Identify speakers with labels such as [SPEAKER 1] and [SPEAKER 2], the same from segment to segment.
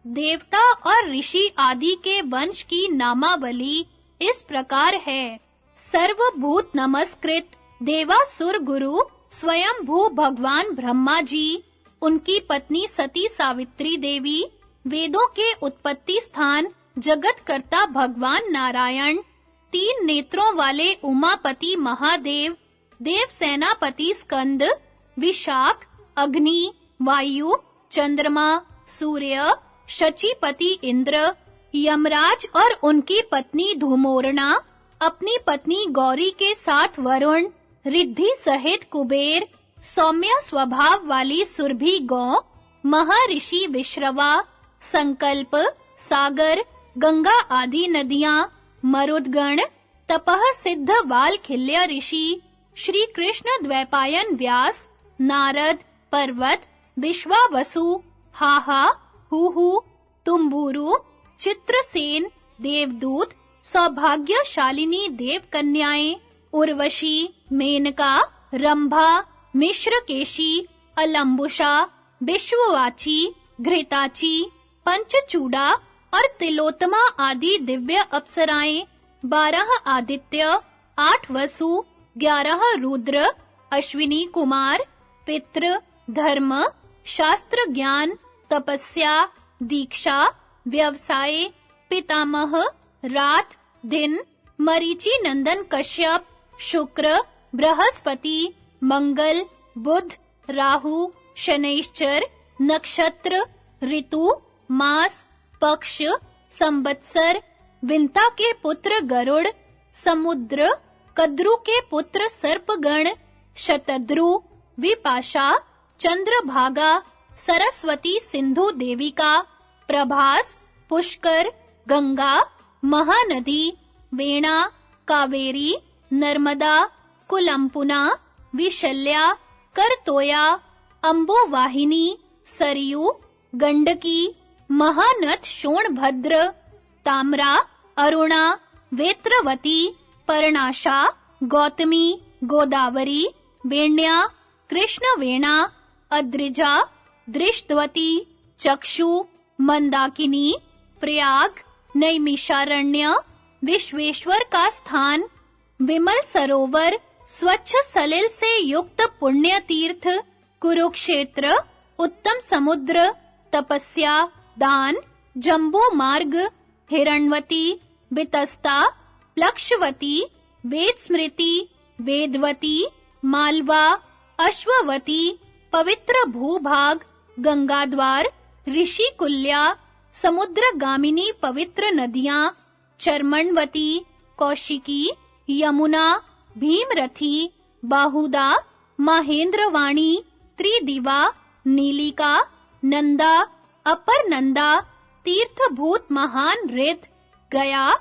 [SPEAKER 1] देवता और ऋषि आदि के वंश की नामावली इस प्रकार है। सर्वभूत नमस्कृत देवासुर गुरु स्वयं भू भगवान ब्रह्मा जी, उनकी पत्नी सती सावित्री देवी, वेदों के उत्पत्ति स्थान जगत कर्ता भगवान नारायण, तीन नेत्रों वाले उमापति महादेव, देव सेनापति स्कंद, विशाख, अग्नि, वायु, चंद्रमा, सूर्य, शचीपति इंद्र, यमराज और उनकी पत्नी धूमोरणा, अपनी पत्नी गौरी के साथ वरुण, रिद्धि सहित कुबेर, सौम्य स्वभाव वाली सुरभि गौ, महर्षि विश्रवा, संकल्प, सागर, गंगा आदि नदियां, मरुदगण, तपः सिद्ध वालखिल्य ऋषि, श्री कृष्ण द्वैपायन व्यास, नारद, पर्वत, विश्वावसु, हाहा, हुहु, तुम्बुरु, चित्रसेन, देवदूत, सौभाग्यशालिनी देव कन्याएं, उर्वशी, मेनका, रंभा, मिश्रकेशी, अलंबुषा, विश्ववाची, घृताची, पंचचूड़ा और तिलोत्तमा आदि दिव्य अप्सराएं, 12 आदित्य, 8 वसु, 11 रुद्र, अश्विनी कुमार, पितृ, धर्म, शास्त्र ज्ञान, तपस्या, दीक्षा, व्यवसाय, पितामह, रात, दिन, मरीचि नंदन कश्यप, शुक्र, बृहस्पति, मंगल, बुध, राहु, शनैश्चर, नक्षत्र, ऋतु, मास, पक्ष, संवत्सर, विंता के पुत्र गरुड़, समुद्र, कद्रु के पुत्र सर्पगण, शतद्रु, विपाशा, चंद्रभागा, सरस्वती सिंधु देविका, प्रभास, पुष्कर, गंगा, महानदी, वेणा, कावेरी, नर्मदा, कुलंपुना, विशल्या, करतोया, अंबुवाहिनी, सरयू, गंडकी, महानद शोणभद्र, ताम्रा, अरुणा, वेत्रवती, पर्णाशा, गौतमी, गोदावरी, वेण्या, कृष्णवेणा, अद्रिजा, दृष्टवती, चक्षु, मंदाकिनी, प्रयाग, नैमिषारण्य, विश्वेश्वर का स्थान, विमल सरोवर, स्वच्छ सलिल से युक्त पुण्य तीर्थ, कुरुक्षेत्र, उत्तम समुद्र, तपस्या, दान, जम्बू मार्ग, हिरण्वती, वितस्ता, प्लक्षवती, वेद स्मृति, वेदवती, मालवा, अश्ववती, पवित्र भूभाग, गंगाद्वार, ऋषिकुल्या, समुद्रगामिनी पवित्र नदियां, चर्मणवती, कौशिकी, यमुना, भीमरथी, बाहुदा, महेंद्रवाणी, त्रिदिवा, नीलिका, नंदा, अपर नंदा, तीर्थभूत महान रित, गया,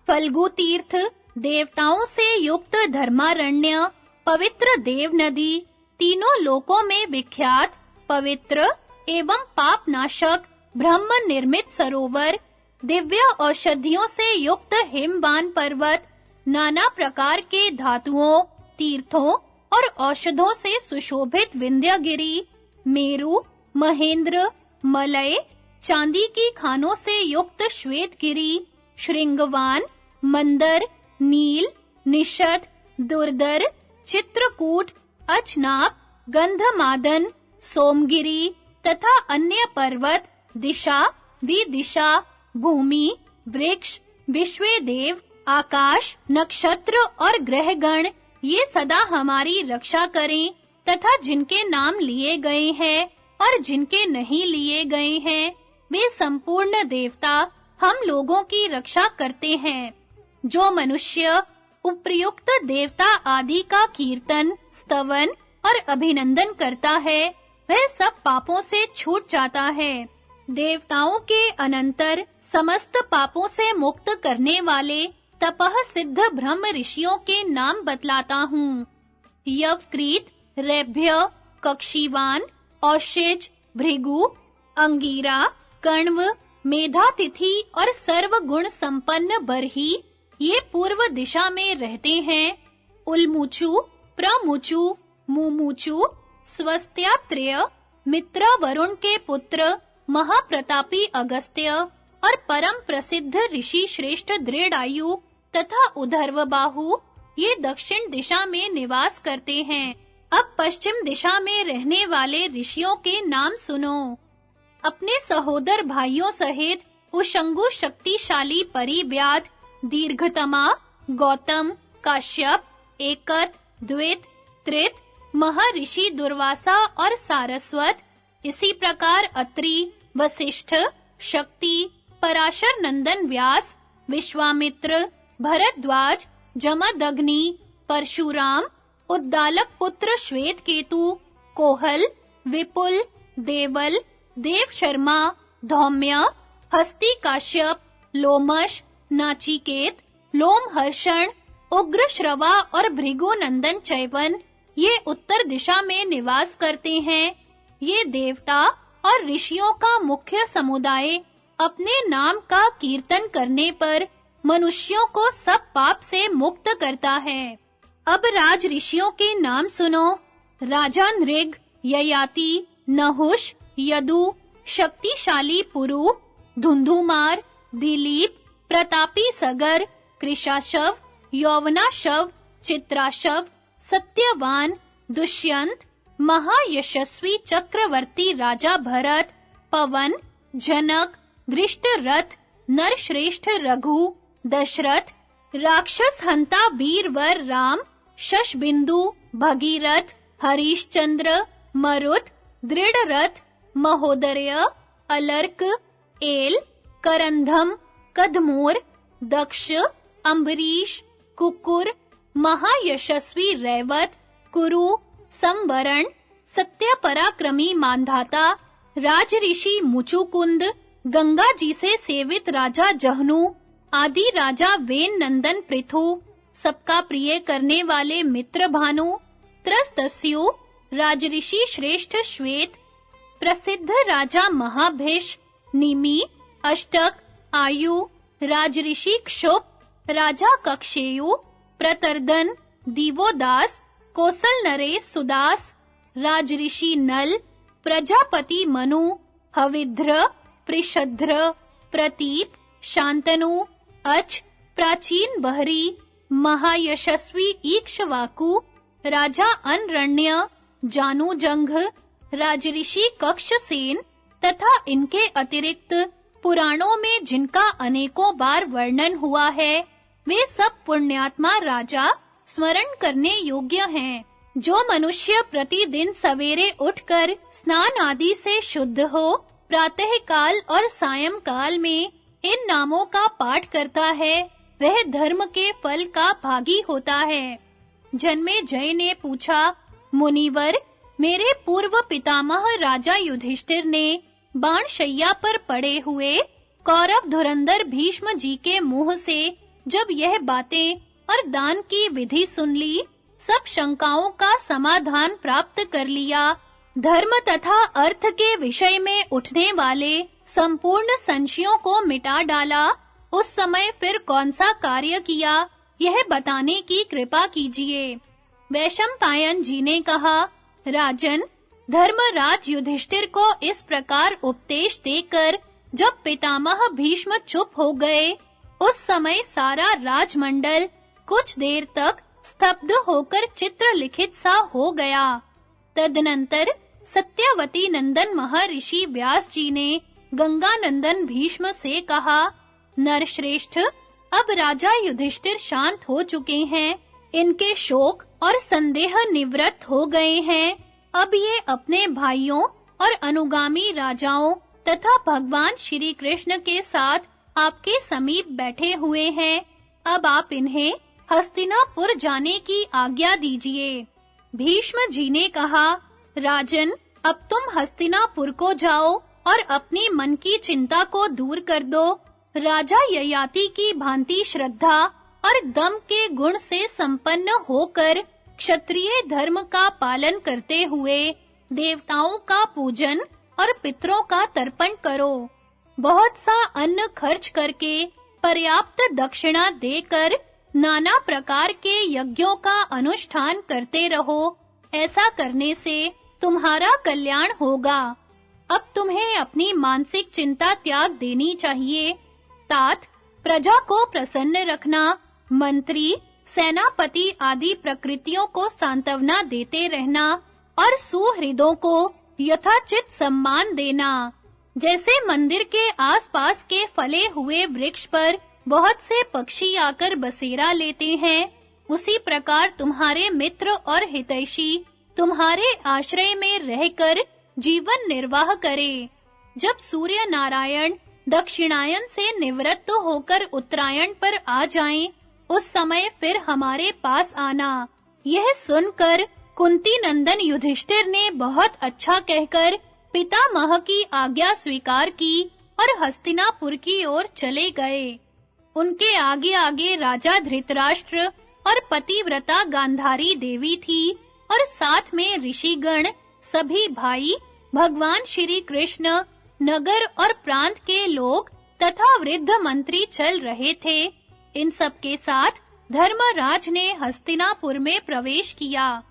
[SPEAKER 1] फल्गु तीर्थ, देवताओं से युक्त धर्मारण्य, पवित्र देव नदी, तीनों लोकों में विख्यात, पवित्र एवं पापनाशक ब्रह्म निर्मित सरोवर, दिव्य औषधियों से युक्त हिमवान पर्वत, नाना प्रकार के धातुओं, तीर्थों और औषधों से सुशोभित विंध्यगिरि, मेरु, महेंद्र, मलय, चांदी की खानों से युक्त श्वेतगिरि, श्रृंगवान, मंदर, नील, निषद, दुर्धर, चित्रकूट, अचनाप, गंधमादन, सोमगिरि तथा अन्य पर्वत, दिशा, विदिशा, भूमि, वृक्ष, विश्वेदेव, आकाश, नक्षत्र और ग्रहगण, ये सदा हमारी रक्षा करें तथा जिनके नाम लिए गए हैं और जिनके नहीं लिए गए हैं, वे संपूर्ण देवता हम लोगों की रक्षा करते हैं। जो मनुष्य उपर्युक्त देवता आदि का कीर्तन, स्तवन और अभिनंदन करता है, वह सब पापों से छूट जाता है। देवताओं के अनंतर समस्त पापों से मुक्त करने वाले तपः सिद्ध ब्रह्म ऋषियों के नाम बतलाता हूँ। यवकृत, रेभ्य, कक्षीवान, औशिज, भृगु, अंगीरा, कण्व, मेधातिथि और सर्वगुण संपन्न बर्ही, ये पूर्व दिशा में रहते हैं। उल्मुचु, प्रमुचु, मुमुचु, स्वस्त्यात्रेय, मित्रा वरुण के पुत्र, महाप्रतापी अगस्त्य और परम प्रसिद्ध ऋषि श्रेष्ठ दृढ़ायु तथा उधर्वबाहु ये दक्षिण दिशा में निवास करते हैं। अब पश्चिम दिशा में रहने वाले ऋषियों के नाम सुनो। अपने सहोदर भाइयों सहित उशंगु शक्तिशाली परिव्याध, दीर्घतमा, गौतम, काश्यप, एकत, द्वित, त्रित, महर्षि दुर्वासा और सारस्वत, इसी प्रकार अत्रि, वशिष्ठ, शक्ति, पराशर नंदन व्यास, विश्वामित्र, भरद्वाज, जमदग्नि, परशुराम, उद्दालक पुत्र श्वेत केतु, कोहल, विपुल, देवल, देव शर्मा, धौम्य, हस्ती काश्यप, लोमश, नाचिकेत, लोमहर्षण, उग्र श्रवा और भृगु नंदन चैवन ये उत्तर दिशा में निवास करते हैं। ये देवता और ऋषियों का मुख्य समुदाय अपने नाम का कीर्तन करने पर मनुष्यों को सब पाप से मुक्त करता है। अब राज ऋषियों के नाम सुनो। राजा नृग, ययाति, नहुष, यदु, शक्तिशाली पुरु, धुंधुमार, दिलीप, प्रतापी सगर, कृशाशव, यौवनाशव, चित्राशव, सत्यवान, दुष्यंत, महायशस्वी चक्रवर्ती राजा भरत, पवन, जनक, दृष्टरथ, नरश्रेष्ठ रघु, दशरथ, राक्षस हंता वीरवर राम, शशबिंदु, भगीरथ, हरीशचंद्र, मरुत, दृढ़रथ, महोदर्य, अलर्क, एल, करंधम, कदमोर, दक्ष, अम्बरीश, कुकुर, महायशस्वी रैवत, कुरु, संवरण, सत्य पराक्रमी मानधाता, राजऋषि मुचुकुंद, गंगा जी से सेवित राजा जहनु, आदि राजा वेन नंदन पृथु, सबका प्रिय करने वाले मित्र भानु, त्रस्तस्यु, राजऋषि श्रेष्ठ श्वेत, प्रसिद्ध राजा महाभिष, निमि, अष्टक, आयु, राजऋषि क्षुप, राजा कक्षेयु, प्रतर्दन, दीवोदास, कोसल नरेश सुदास, राजऋषि नल, प्रजापति मनु, हविध्र, पृषध्र, प्रतीप, शांतनु, अच, प्राचीन बहरी, महायशस्वी ईक्ष्वाकु, राजा अनरण्य, जानुजंघ, राजऋषि कक्षसेन तथा इनके अतिरिक्त पुराणों में जिनका अनेकों बार वर्णन हुआ है, वे सब पुण्यात्मा राजा स्मरण करने योग्य हैं। जो मनुष्य प्रतिदिन सवेरे उठकर स्नान आदि से शुद्ध हो, प्रातः काल और सायं काल में इन नामों का पाठ करता है, वह धर्म के फल का भागी होता है। जन्मेजय ने पूछा, मुनिवर, मेरे पूर्व पितामह राजा युधिष्ठिर ने बाणशैया पर पड़े हुए कौरव धुरंधर भीष्म जी के मुंह से जब यह बातें और दान की विधि सुन ली, सब शंकाओं का समाधान प्राप्त कर लिया, धर्म तथा अर्थ के विषय में उठने वाले संपूर्ण संशयों को मिटा डाला, उस समय फिर कौन सा कार्य किया, यह बताने की कृपा कीजिए। वैशंपायन जी ने कहा, राजन, धर्मराज युधिष्ठिर को इस प्रकार उपदेश देकर जब पितामह भीष्म चुप हो गए, उस समय सारा राजमंडल कुछ देर तक स्तब्ध होकर चित्र लिखित सा हो गया। तदनंतर सत्यवती नंदन महर्षि व्यास जी ने गंगा नंदन भीष्म से कहा, नरश्रेष्ठ, अब राजा युधिष्ठिर शांत हो चुके हैं, इनके शोक और संदेह निवृत्त हो गए हैं। अब ये अपने भाइयों और अनुगामी राजाओं तथा भगवान श्री कृष्ण के साथ आपके समीप बैठे हुए हैं। अब आप इन्हें हस्तिनापुर जाने की आज्ञा दीजिए। भीष्म जी ने कहा, राजन, अब तुम हस्तिनापुर को जाओ और अपनी मन की चिंता को दूर कर दो। राजा ययाति की भांति श्रद्धा और दम के गुण से संपन्न होकर क्षत्रिय धर्म का पालन करते हुए देवताओं का पूजन और पितरों का तर्पण करो। बहुत सा अन्न खर्च करके पर्याप्त दक्षिणा देकर नाना प्रकार के यज्ञों का अनुष्ठान करते रहो। ऐसा करने से तुम्हारा कल्याण होगा। अब तुम्हें अपनी मानसिक चिंता त्याग देनी चाहिए। तात, प्रजा को प्रसन्न रखना, मंत्री, सेनापति आदि प्रकृतियों को सांत्वना देते रहना और सुहृदों को यथाचित सम्मान देना। जैसे मंदिर के आसपास के फले हुए वृक्ष पर बहुत से पक्षी आकर बसेरा लेते हैं, उसी प्रकार तुम्हारे मित्र और हितैषी तुम्हारे आश्रय में रहकर जीवन निर्वाह करें। जब सूर्य नारायण दक्षिणायन से निवृत्त होकर उत्तरायण पर आ जाएं, उस समय फिर हमारे पास आना। यह सुनकर कुंती नंदन युधिष्ठिर ने बहुत अच्छा कहकर पितामह की आज्ञा स्वीकार की और हस्तिनापुर की ओर चले गए। उनके आगे आगे राजा धृतराष्ट्र और पतिव्रता गांधारी देवी थी और साथ में ऋषिगण, सभी भाई, भगवान श्री कृष्ण, नगर और प्रांत के लोग तथा वृद्ध मंत्री चल रहे थे। इन सब के साथ धर्मराज ने हस्तिनापुर में प्रवेश किया।